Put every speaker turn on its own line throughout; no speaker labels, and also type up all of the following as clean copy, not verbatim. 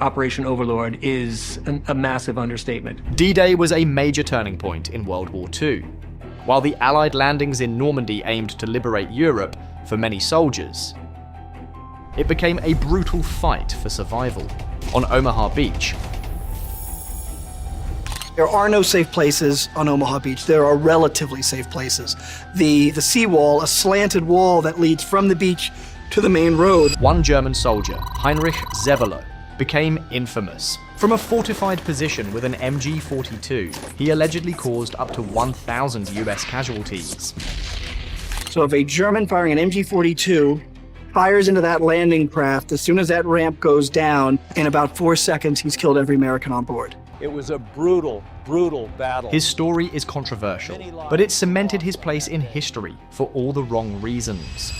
Operation Overlord is a massive understatement.
D-Day was a major turning point in World War II. While the Allied landings in Normandy aimed to liberate Europe for many soldiers, it became a brutal fight for survival. On Omaha Beach,
there are no safe places on Omaha Beach. There are relatively safe places. The seawall, a slanted wall that leads from the beach to the main road.
One German soldier, Heinrich Severloh, became infamous. From a fortified position with an MG-42, he allegedly caused up to 1,000 US casualties.
So if a German firing an MG-42 fires into that landing craft, as soon as that ramp goes down, in about 4 seconds, he's killed every American on board.
It was a brutal, brutal battle.
His story is controversial, but it cemented his place in history for all the wrong reasons.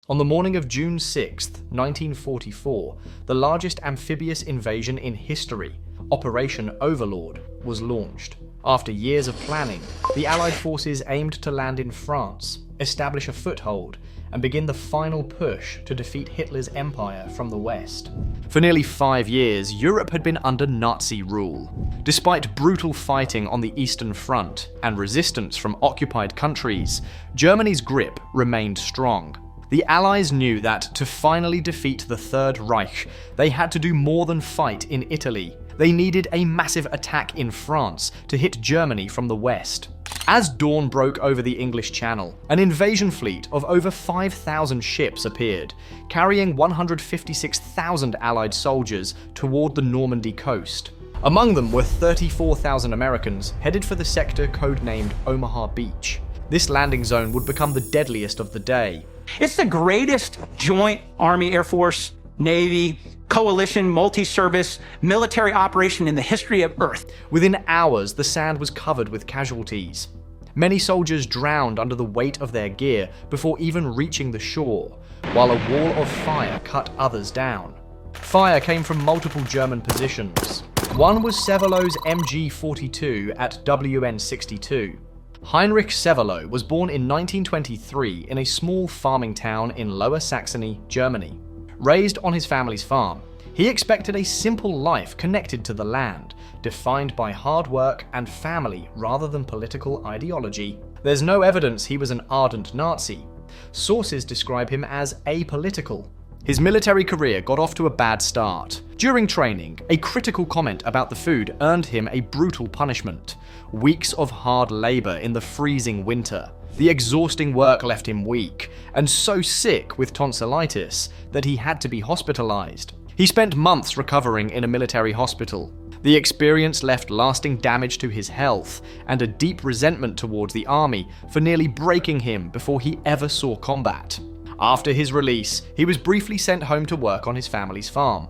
On the morning of June 6, 1944, the largest amphibious invasion in history, Operation Overlord, was launched. After years of planning, the Allied forces aimed to land in France, establish a foothold, and begin the final push to defeat Hitler's empire from the west. For nearly 5 years, Europe had been under Nazi rule. Despite brutal fighting on the Eastern Front and resistance from occupied countries, Germany's grip remained strong. The Allies knew that to finally defeat the Third Reich, they had to do more than fight in Italy. They needed a massive attack in France to hit Germany from the west. As dawn broke over the English Channel, an invasion fleet of over 5,000 ships appeared, carrying 156,000 Allied soldiers toward the Normandy coast. Among them were 34,000 Americans headed for the sector codenamed Omaha Beach. This landing zone would become the deadliest of the day.
It's the greatest joint Army, Air Force, Navy, coalition, multi-service, military operation in the history of Earth.
Within hours, the sand was covered with casualties. Many soldiers drowned under the weight of their gear before even reaching the shore, while a wall of fire cut others down. Fire came from multiple German positions. One was Severloh's MG-42 at WN-62. Heinrich Severloh was born in 1923 in a small farming town in Lower Saxony, Germany. Raised on his family's farm, he expected a simple life connected to the land, defined by hard work and family rather than political ideology. There's no evidence he was an ardent Nazi. Sources describe him as apolitical. His military career got off to a bad start. During training, a critical comment about the food earned him a brutal punishment: weeks of hard labor in the freezing winter. The exhausting work left him weak, and so sick with tonsillitis that he had to be hospitalized. He spent months recovering in a military hospital. The experience left lasting damage to his health and a deep resentment towards the army for nearly breaking him before he ever saw combat. After his release, he was briefly sent home to work on his family's farm.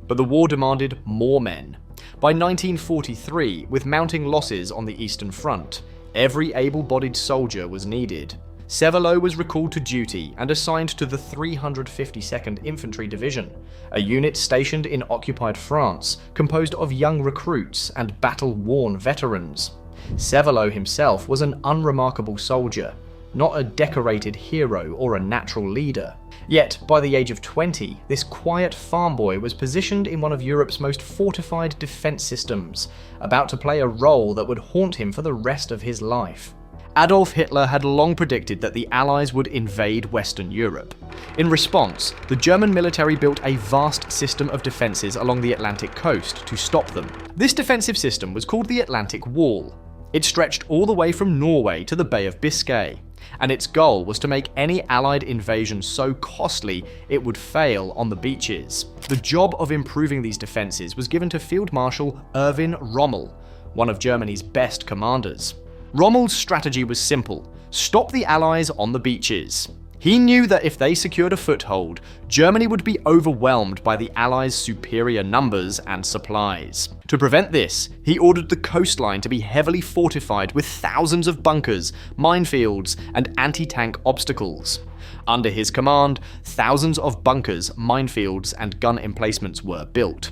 But the war demanded more men. By 1943, with mounting losses on the Eastern Front, every able-bodied soldier was needed. Severloh was recalled to duty and assigned to the 352nd Infantry Division, a unit stationed in occupied France, composed of young recruits and battle-worn veterans. Severloh himself was an unremarkable soldier, not a decorated hero or a natural leader. Yet, by the age of 20, this quiet farm boy was positioned in one of Europe's most fortified defense systems, about to play a role that would haunt him for the rest of his life. Adolf Hitler had long predicted that the Allies would invade Western Europe. In response, the German military built a vast system of defenses along the Atlantic coast to stop them. This defensive system was called the Atlantic Wall. It stretched all the way from Norway to the Bay of Biscay, and its goal was to make any Allied invasion so costly it would fail on the beaches. The job of improving these defenses was given to Field Marshal Erwin Rommel, one of Germany's best commanders. Rommel's strategy was simple: stop the Allies on the beaches. He knew that if they secured a foothold, Germany would be overwhelmed by the Allies' superior numbers and supplies. To prevent this, he ordered the coastline to be heavily fortified with thousands of bunkers, minefields, and anti-tank obstacles. Under his command, thousands of bunkers, minefields, and gun emplacements were built.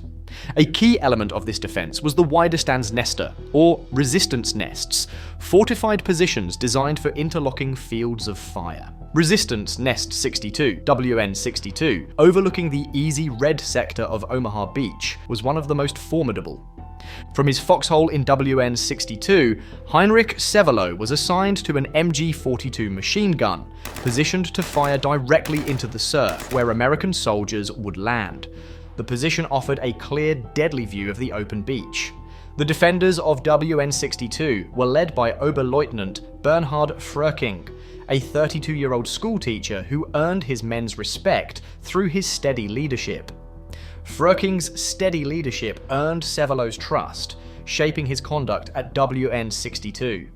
A key element of this defense was the Widerstandsnester, or resistance nests, fortified positions designed for interlocking fields of fire. Resistance Nest 62, WN62, overlooking the easy red sector of Omaha Beach, was one of the most formidable. From his foxhole in WN62, Heinrich Severloh was assigned to an MG-42 machine gun, positioned to fire directly into the surf where American soldiers would land. The position offered a clear, deadly view of the open beach. The defenders of WN62 were led by Oberleutnant Bernhard Fröking, a 32-year-old schoolteacher who earned his men's respect through his steady leadership. Fröking's steady leadership earned Severloh's trust, shaping his conduct at WN62.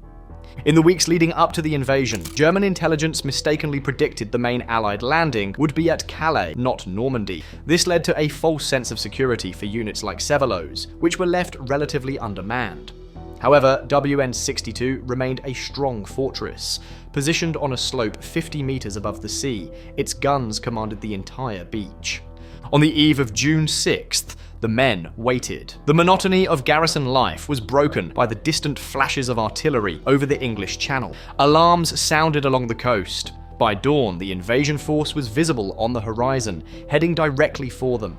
In the weeks leading up to the invasion, German intelligence mistakenly predicted the main Allied landing would be at Calais, not Normandy. This led to a false sense of security for units like Severloh's, which were left relatively undermanned. However, WN62 remained a strong fortress. Positioned on a slope 50 meters above the sea, its guns commanded the entire beach. On the eve of June 6th, the men waited. The monotony of garrison life was broken by the distant flashes of artillery over the English Channel. Alarms sounded along the coast. By dawn, the invasion force was visible on the horizon, heading directly for them.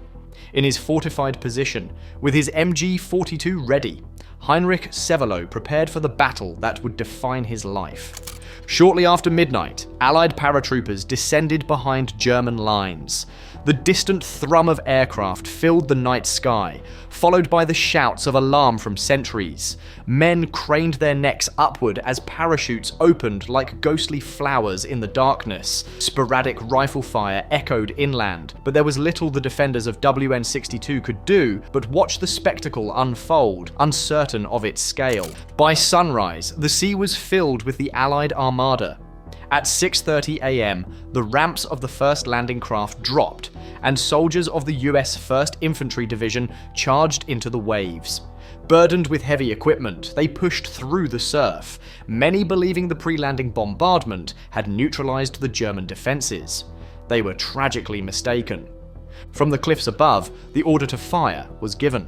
In his fortified position, with his MG-42 ready, Heinrich Severloh prepared for the battle that would define his life. Shortly after midnight, Allied paratroopers descended behind German lines. The distant thrum of aircraft filled the night sky, followed by the shouts of alarm from sentries. Men craned their necks upward as parachutes opened like ghostly flowers in the darkness. Sporadic rifle fire echoed inland, but there was little the defenders of WN62 could do but watch the spectacle unfold, uncertain of its scale. By sunrise, the sea was filled with the Allied armada. At 6:30 a.m., the ramps of the first landing craft dropped, and soldiers of the US 1st Infantry Division charged into the waves. Burdened with heavy equipment, they pushed through the surf, many believing the pre-landing bombardment had neutralized the German defenses. They were tragically mistaken. From the cliffs above, the order to fire was given.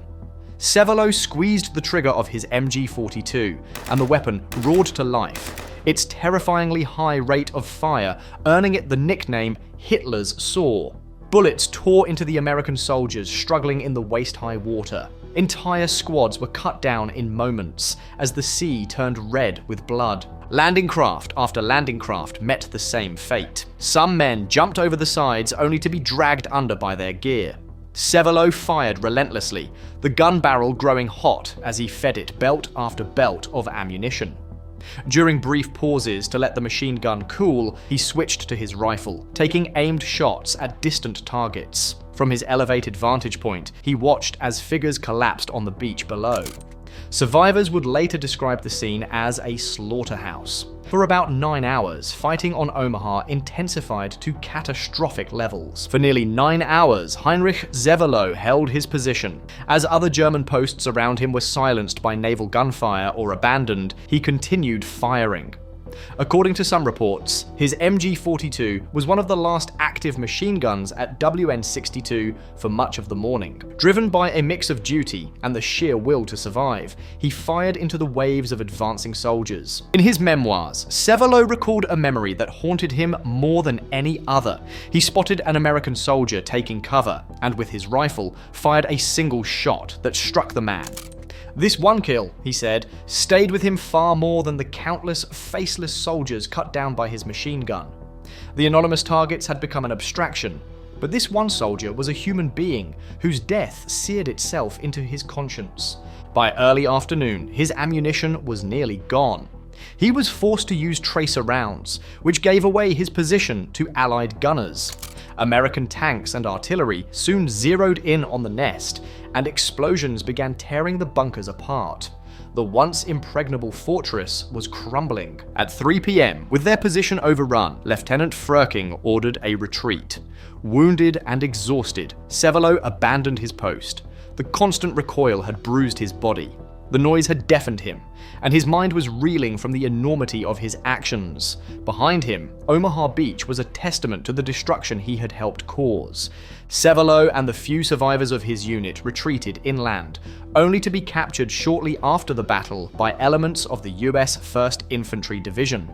Severloh squeezed the trigger of his MG-42, and the weapon roared to life, its terrifyingly high rate of fire earning it the nickname Hitler's Saw. Bullets tore into the American soldiers struggling in the waist-high water. Entire squads were cut down in moments as the sea turned red with blood. Landing craft after landing craft met the same fate. Some men jumped over the sides only to be dragged under by their gear. Severloh fired relentlessly, the gun barrel growing hot as he fed it belt after belt of ammunition. During brief pauses to let the machine gun cool, he switched to his rifle, taking aimed shots at distant targets. From his elevated vantage point, he watched as figures collapsed on the beach below. Survivors would later describe the scene as a slaughterhouse. For about 9 hours, fighting on Omaha intensified to catastrophic levels. For nearly 9 hours, Heinrich Severloh held his position. As other German posts around him were silenced by naval gunfire or abandoned, he continued firing. According to some reports, his MG-42 was one of the last active machine guns at WN62 for much of the morning. Driven by a mix of duty and the sheer will to survive, he fired into the waves of advancing soldiers. In his memoirs, Severloh recalled a memory that haunted him more than any other. He spotted an American soldier taking cover, and with his rifle, fired a single shot that struck the man. This one kill, he said, stayed with him far more than the countless faceless soldiers cut down by his machine gun. The anonymous targets had become an abstraction, but this one soldier was a human being whose death seared itself into his conscience. By early afternoon, his ammunition was nearly gone. He was forced to use tracer rounds, which gave away his position to Allied gunners. American tanks and artillery soon zeroed in on the nest, and explosions began tearing the bunkers apart. The once impregnable fortress was crumbling. At 3 p.m., with their position overrun, Lieutenant Fröking ordered a retreat. Wounded and exhausted, Severloh abandoned his post. The constant recoil had bruised his body. The noise had deafened him, and his mind was reeling from the enormity of his actions. Behind him, Omaha Beach was a testament to the destruction he had helped cause. Severloh and the few survivors of his unit retreated inland, only to be captured shortly after the battle by elements of the US 1st Infantry Division.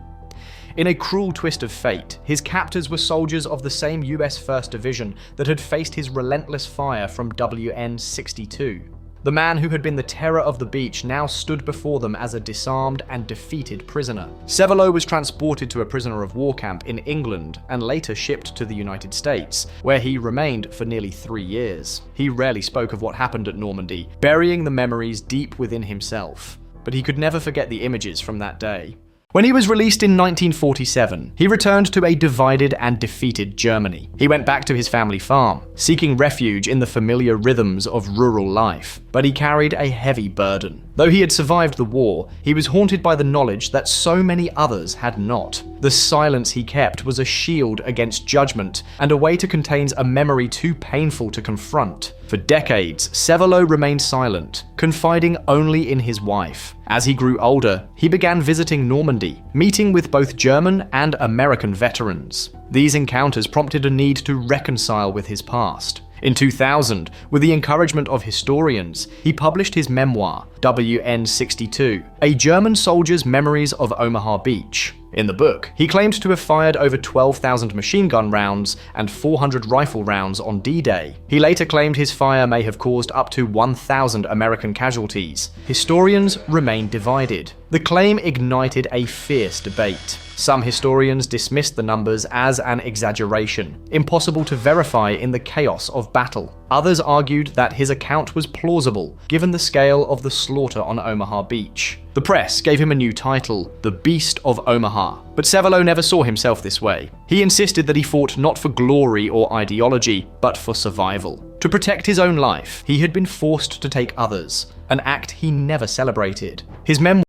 In a cruel twist of fate, his captors were soldiers of the same US 1st Division that had faced his relentless fire from WN-62. The man who had been the terror of the beach now stood before them as a disarmed and defeated prisoner. Severloh was transported to a prisoner of war camp in England and later shipped to the United States, where he remained for nearly 3 years. He rarely spoke of what happened at Normandy, burying the memories deep within himself. But he could never forget the images from that day. When he was released in 1947, he returned to a divided and defeated Germany. He went back to his family farm, seeking refuge in the familiar rhythms of rural life, but he carried a heavy burden. Though he had survived the war, he was haunted by the knowledge that so many others had not. The silence he kept was a shield against judgment and a way to contain a memory too painful to confront. For decades, Severloh remained silent, confiding only in his wife. As he grew older, he began visiting Normandy, meeting with both German and American veterans. These encounters prompted a need to reconcile with his past. In 2000, with the encouragement of historians, he published his memoir, WN-62, a German soldier's memories of Omaha Beach. In the book, he claimed to have fired over 12,000 machine gun rounds and 400 rifle rounds on D-Day. He later claimed his fire may have caused up to 1,000 American casualties. Historians remain divided. The claim ignited a fierce debate. Some historians dismissed the numbers as an exaggeration, impossible to verify in the chaos of battle. Others argued that his account was plausible, given the scale of the slaughter on Omaha Beach. The press gave him a new title, The Beast of Omaha, but Severloh never saw himself this way. He insisted that he fought not for glory or ideology, but for survival. To protect his own life, he had been forced to take others, an act he never celebrated. His memoir